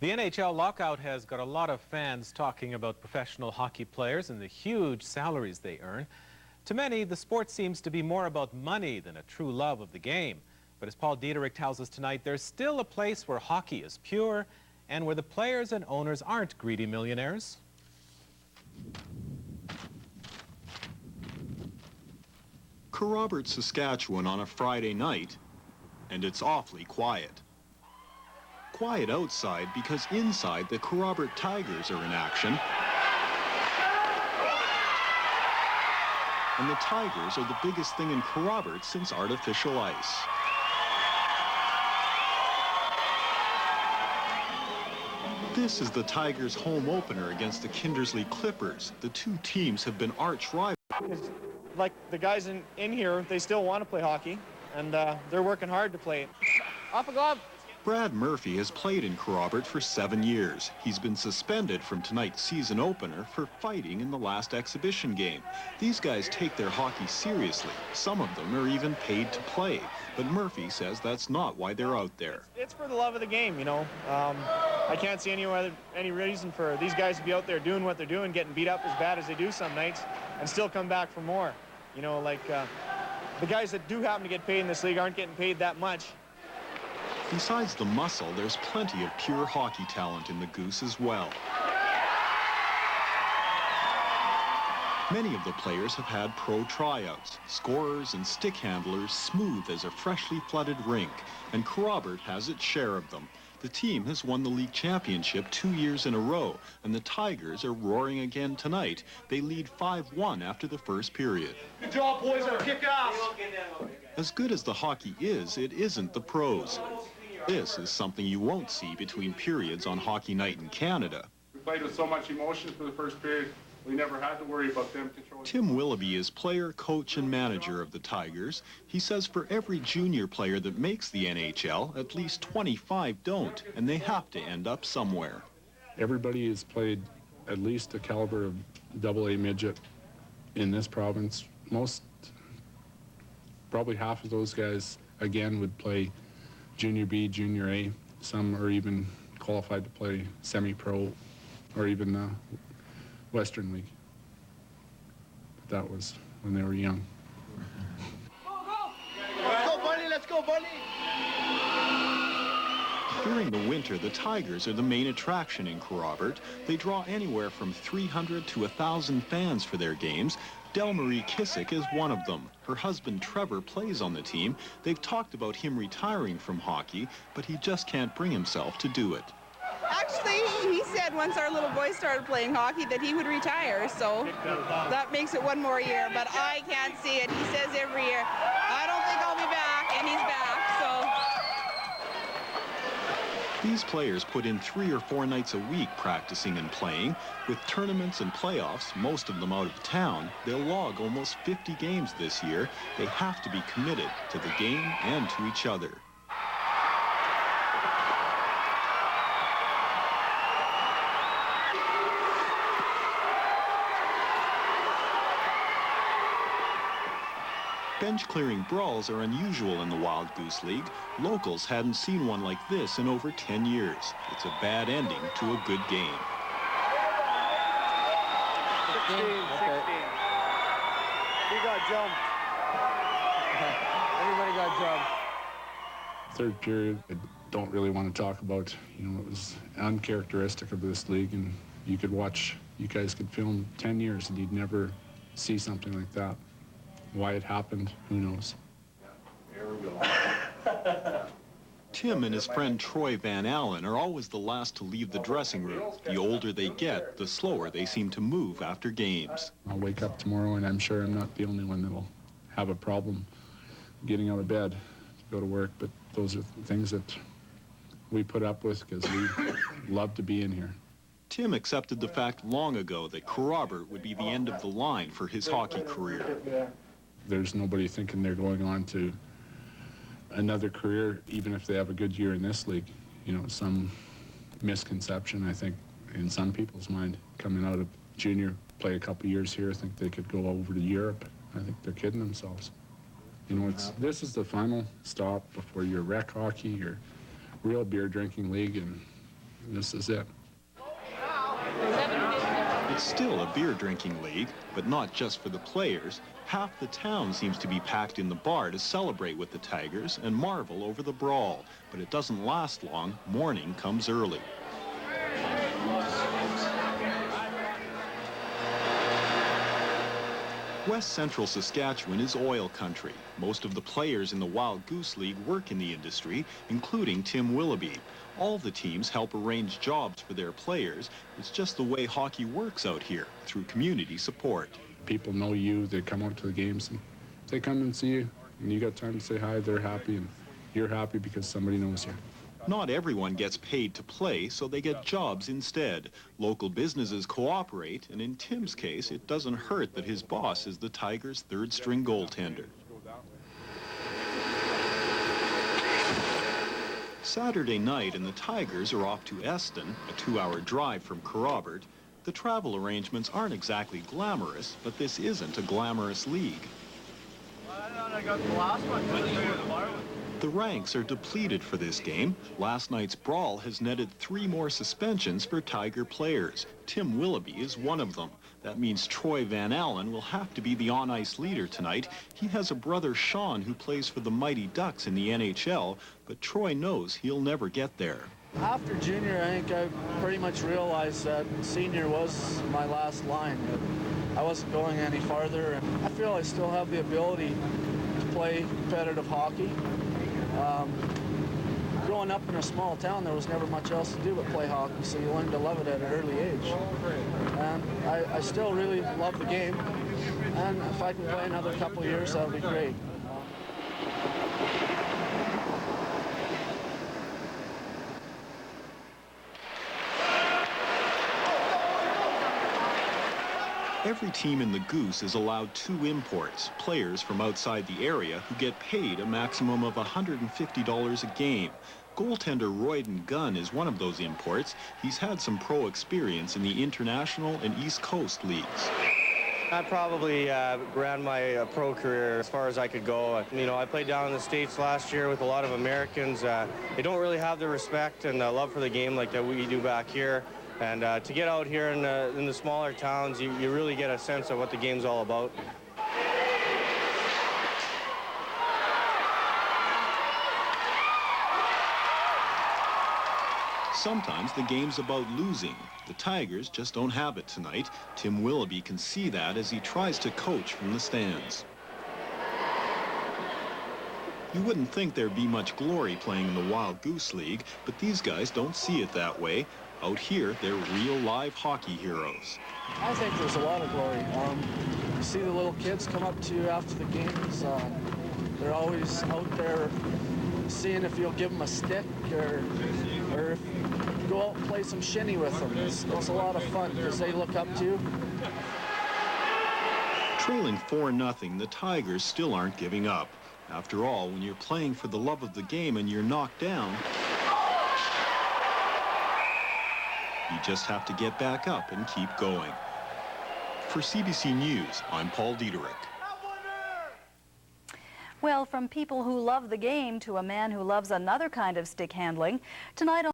The NHL lockout has got a lot of fans talking about professional hockey players and the huge salaries they earn. To many, the sport seems to be more about money than a true love of the game. But as Paul Dieterich tells us tonight, there's still a place where hockey is pure and where the players and owners aren't greedy millionaires. Kerrobert, Saskatchewan on a Friday night, and it's awfully quiet. Quiet outside because inside the Kerrobert Tigers are in action. And the Tigers are the biggest thing in Kerrobert since artificial ice. This is the Tigers' home opener against the Kindersley Klippers. The two teams have been arch rivals. Like the guys in here, they still want to play hockey, and they're working hard to play it. Off a glove. Brad Murphy has played in Kerrobert for 7 years. He's been suspended from tonight's season opener for fighting in the last exhibition game. These guys take their hockey seriously. Some of them are even paid to play. But Murphy says that's not why they're out there. It's for the love of the game, you know. I can't see any reason for these guys to be out there doing what they're doing, getting beat up as bad as they do some nights, and still come back for more. You know, like the guys that do happen to get paid in this league aren't getting paid that much. Besides the muscle, there's plenty of pure hockey talent in the Goose as well. Many of the players have had pro tryouts. Scorers and stick handlers smooth as a freshly flooded rink, and Kerrobert has its share of them. The team has won the league championship 2 years in a row, and the Tigers are roaring again tonight. They lead 5-1 after the first period. Good job, boys. Our kick ass. As good as the hockey is, it isn't the pros. This is something you won't see between periods on Hockey Night in Canada. We played with so much emotion for the first period, we never had to worry about them controlling. Tim Willoughby is player, coach, and manager of the Tigers. He says for every junior player that makes the NHL, at least 25 don't, and they have to end up somewhere. Everybody has played at least a caliber of AA midget in this province. Probably half of those guys, again, would play Junior B, Junior A. Some are even qualified to play semi-pro or even Western League. But that was when they were young. Let's go, Bunny! Let's go, Bunny! During the winter, the Tigers are the main attraction in Kerrobert. They draw anywhere from 300 to 1,000 fans for their games. Delmarie Kissick is one of them. Her husband Trevor plays on the team. They've talked about him retiring from hockey, but he just can't bring himself to do it. Actually, he said once our little boy started playing hockey that he would retire, so that makes it one more year, but I can't see it. He says every year, I don't think I'll be back, and he's back, so. These players put in 3 or 4 nights a week practicing and playing. With tournaments and playoffs, most of them out of town, they'll log almost 50 games this year. They have to be committed to the game and to each other. Bench-clearing brawls are unusual in the Wild Goose League. Locals hadn't seen one like this in over 10 years. It's a bad ending to a good game. 16. We got jumped. Everybody got jumped. Third period, I don't really want to talk about. You know, it was uncharacteristic of this league, and you guys could film 10 years and you'd never see something like that. Why it happened, who knows? Here we go. Tim and his friend Troy Van Allen are always the last to leave the dressing room. The older they get, the slower they seem to move after games. I'll wake up tomorrow and I'm sure I'm not the only one that'll have a problem getting out of bed to go to work, but those are things that we put up with because we love to be in here. Tim accepted the fact long ago that Kerrobert would be the end of the line for his hockey career. There's nobody thinking they're going on to another career, even if they have a good year in this league. You know, some misconception, I think, in some people's mind, coming out of junior, play a couple years here, think they could go over to Europe. I think they're kidding themselves. You know, this is the final stop before your rec hockey, your real beer drinking league, and this is it. It's still a beer drinking league, but not just for the players. Half the town seems to be packed in the bar to celebrate with the Tigers and marvel over the brawl. But it doesn't last long. Morning comes early. West Central Saskatchewan is oil country. Most of the players in the Wild Goose League work in the industry, including Tim Willoughby. All the teams help arrange jobs for their players. It's just the way hockey works out here, through community support. People know you, they come out to the games, and they come and see you, and you got time to say hi, they're happy, and you're happy because somebody knows you. Not everyone gets paid to play, so they get jobs instead. Local businesses cooperate, and in Tim's case, it doesn't hurt that his boss is the Tigers' third-string goaltender. Saturday night, and the Tigers are off to Eston, a 2-hour drive from Kerrobert. The travel arrangements aren't exactly glamorous, but this isn't a glamorous league. The ranks are depleted for this game. Last night's brawl has netted 3 more suspensions for Tiger players. Tim Willoughby is one of them. That means Troy Van Allen will have to be the on-ice leader tonight. He has a brother, Sean, who plays for the Mighty Ducks in the NHL, but Troy knows he'll never get there. After junior, I think I pretty much realized that senior was my last line. I wasn't going any farther. I feel I still have the ability to play competitive hockey. Growing up in a small town, there was never much else to do but play hockey, so you learn to love it at an early age. And I still really love the game, and if I can play another couple of years, that would be great. Every team in the Goose is allowed 2 imports, players from outside the area who get paid a maximum of $150 a game. Goaltender Royden Gunn is one of those imports. He's had some pro experience in the international and East Coast leagues. I probably ran my pro career as far as I could go. You know, I played down in the States last year with a lot of Americans. They don't really have the respect and love for the game like that we do back here. And to get out here in the smaller towns, you really get a sense of what the game's all about. Sometimes the game's about losing. The Tigers just don't have it tonight. Tim Willoughby can see that as he tries to coach from the stands. You wouldn't think there'd be much glory playing in the Wild Goose League, but these guys don't see it that way. Out here, they're real live hockey heroes. I think there's a lot of glory. You see the little kids come up to you after the games. They're always out there seeing if you'll give them a stick or if you go out and play some shinny with them. It's a lot of fun because they look up to you. Trailing 4-0, the Tigers still aren't giving up. After all, when you're playing for the love of the game and you're knocked down, you just have to get back up and keep going. For CBC News, I'm Paul Diederich. Well, from people who love the game to a man who loves another kind of stick handling, tonight on